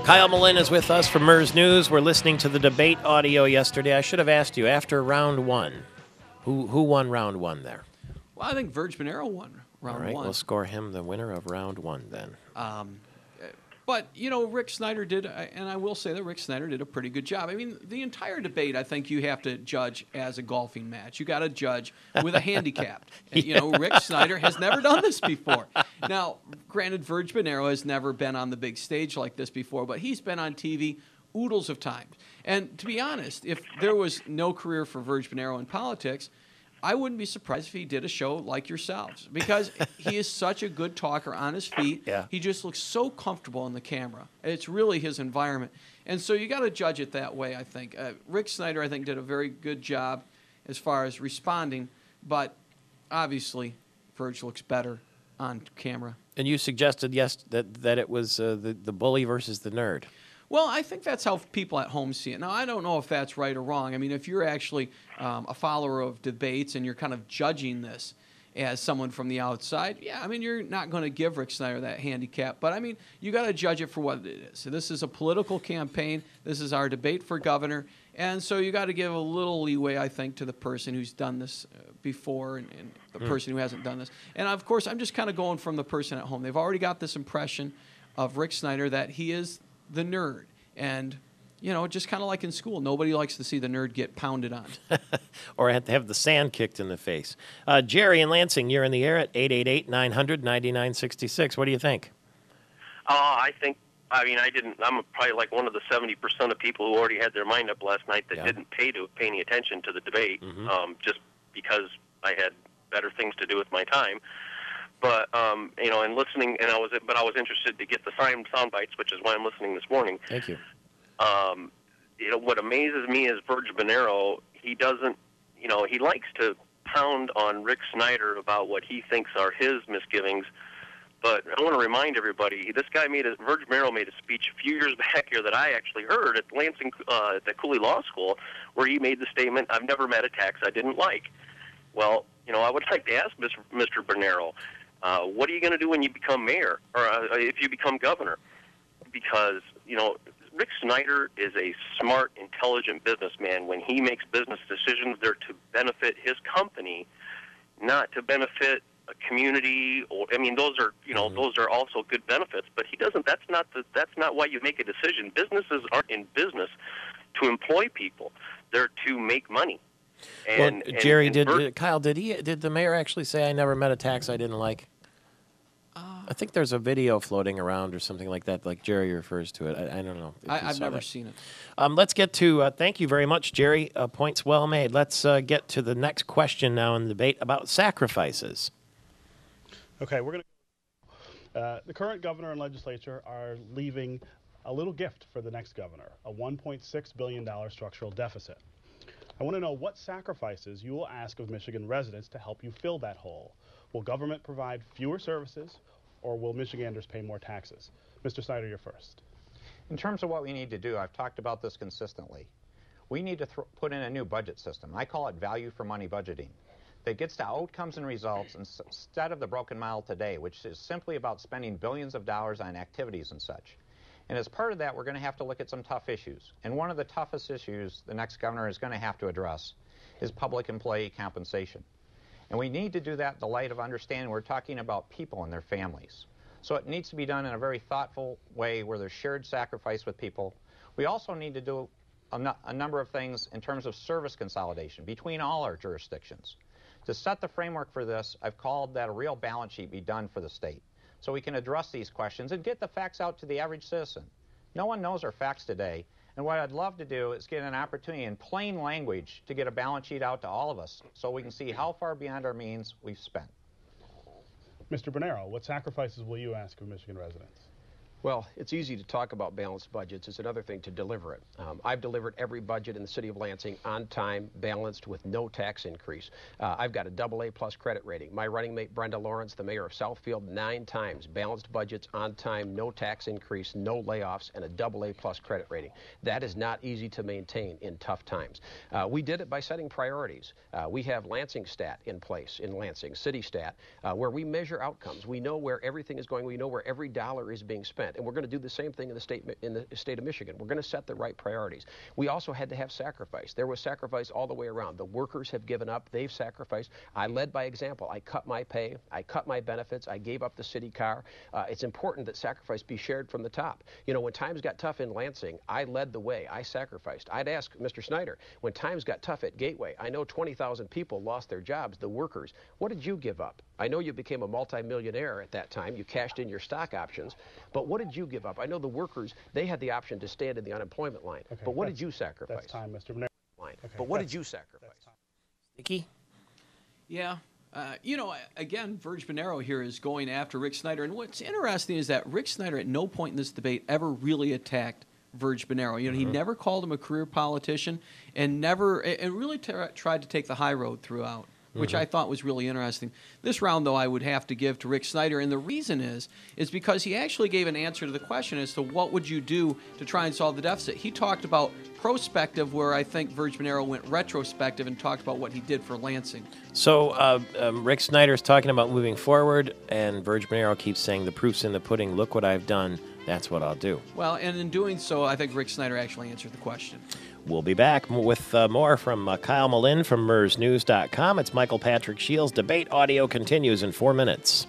Kyle Melinn is with us from MERS News. We're listening to the debate audio yesterday. I should have asked you, after round one, who won round one there? Well, I think Verge Bonero won round All right, one. we'll score him the winner of round one then. But, you know, Rick Snyder did, and I will say that Rick Snyder did a pretty good job. I mean, the entire debate, I think you have to judge as a golfing match. You got to judge with a handicap. And, you know, Rick Snyder has never done this before. Now, granted, Verge Bonero has never been on the big stage like this before, but he's been on TV oodles of times. And to be honest, if there was no career for Verge Bonero in politics, I wouldn't be surprised if he did a show like yourselves, because he is such a good talker on his feet. Yeah. He just looks so comfortable in the camera. It's really his environment. And so you got to judge it that way, I think. Rick Snyder, I think, did a very good job as far as responding, but obviously Verge looks better on camera. And you suggested, yes, that it was the bully versus the nerd. Well, I think that's how people at home see it. Now, I don't know if that's right or wrong. I mean, if you're actually a follower of debates and you're kind of judging this as someone from the outside, yeah, I mean, you're not going to give Rick Snyder that handicap. But, I mean, you got to judge it for what it is. So this is a political campaign. This is our debate for governor. And so you got to give a little leeway, I think, to the person who's done this before and the person who hasn't done this. And, of course, I'm just kind of going from the person at home. They've already got this impression of Rick Snyder that he is the nerd. And, you know, just kind of like in school, nobody likes to see the nerd get pounded on. Or have the sand kicked in the face. Jerry in Lansing, you're in the air at 888-900-9966. What do you think? I didn't. I'm probably like one of the 70% of people who already had their mind up last night that didn't pay any attention to the debate, just because I had better things to do with my time. But you know, and listening, and I was interested to get the sound bites, which is why I'm listening this morning. Thank you. You know, what amazes me is Verge Bonero. He doesn't, you know, he likes to pound on Rick Snyder about what he thinks are his misgivings. But I want to remind everybody, Verge Bonero made a speech a few years back here that I actually heard at Lansing, at the Cooley Law School, where he made the statement, "I've never met a tax I didn't like." Well, you know, I would like to ask Mr. Bonero, what are you going to do when you become mayor, or if you become governor? Because, you know, Rick Snyder is a smart, intelligent businessman. When he makes business decisions, they're to benefit his company, not to benefit a community. Or, I mean, those are, you know, those are also good benefits. But he doesn't. That's not why you make a decision. Businesses aren't in business to employ people. They're to make money. And, well, Jerry, did the mayor actually say, "I never met a tax I didn't like"? I think there's a video floating around or something like that, like Jerry refers to it. I don't know. I've never seen it. Let's get to, thank you very much, Jerry. Points well made. Let's get to the next question now in the debate about sacrifices. Okay, we're going to... the current governor and legislature are leaving a little gift for the next governor, a $1.6 billion structural deficit. I want to know what sacrifices you will ask of Michigan residents to help you fill that hole. Will government provide fewer services, or will Michiganders pay more taxes? Mr. Snyder, you're first. In terms of what we need to do, I've talked about this consistently. We need to put in a new budget system. I call it value for money budgeting, that gets to outcomes and results instead of the broken model today, which is simply about spending billions of dollars on activities and such. And as part of that, we're going to have to look at some tough issues. And one of the toughest issues the next governor is going to have to address is public employee compensation. And we need to do that in the light of understanding we're talking about people and their families. So it needs to be done in a very thoughtful way where there's shared sacrifice with people. We also need to do a number of things in terms of service consolidation between all our jurisdictions. To set the framework for this, I've called that a real balance sheet be done for the state, so we can address these questions and get the facts out to the average citizen. No one knows our facts today, and what I'd love to do is get an opportunity in plain language to get a balance sheet out to all of us so we can see how far beyond our means we've spent. Mr. Bonero, what sacrifices will you ask of Michigan residents? Well, it's easy to talk about balanced budgets. It's another thing to deliver it. I've delivered every budget in the city of Lansing on time, balanced, with no tax increase. I've got a AA+ credit rating. My running mate, Brenda Lawrence, the mayor of Southfield, 9 times. Balanced budgets, on time, no tax increase, no layoffs, and a AA+ credit rating. That is not easy to maintain in tough times. We did it by setting priorities. We have Lansing Stat in place in Lansing, City Stat, where we measure outcomes. We know where everything is going. We know where every dollar is being spent. percent, and we're going to do the same thing in the state of Michigan. We're going to set the right priorities. We also had to have sacrifice. There was sacrifice all the way around. The workers have given up. They've sacrificed. I led by example. I cut my pay. I cut my benefits. I gave up the city car. It's important that sacrifice be shared from the top. You know, when times got tough in Lansing, I led the way. I sacrificed. I'd ask Mr. Snyder, when times got tough at Gateway, I know 20,000 people lost their jobs, the workers. What did you give up? I know you became a multimillionaire at that time. You cashed in your stock options. But what did you give up? I know the workers, they had the option to stand in the unemployment line. Okay, but what did you sacrifice? That's time, Mr. Monero. Okay, but what did you sacrifice? Sticky? Yeah. You know, again, Verge Bonero here is going after Rick Snyder. And what's interesting is that Rick Snyder at no point in this debate ever really attacked Verge Bonero. You know, he never called him a career politician and really tried to take the high road throughout, which I thought was really interesting. This round, though, I would have to give to Rick Snyder, and the reason is because he actually gave an answer to the question as to what would you do to try and solve the deficit. He talked about prospective, where I think Verge Bonero went retrospective and talked about what he did for Lansing. So Rick Snyder's talking about moving forward, and Verge Bonero keeps saying, the proof's in the pudding, look what I've done, that's what I'll do. Well, and in doing so, I think Rick Snyder actually answered the question. We'll be back with more from Kyle Melinn from MERSnews.com. It's Michael Patrick Shields. Debate audio continues in 4 minutes.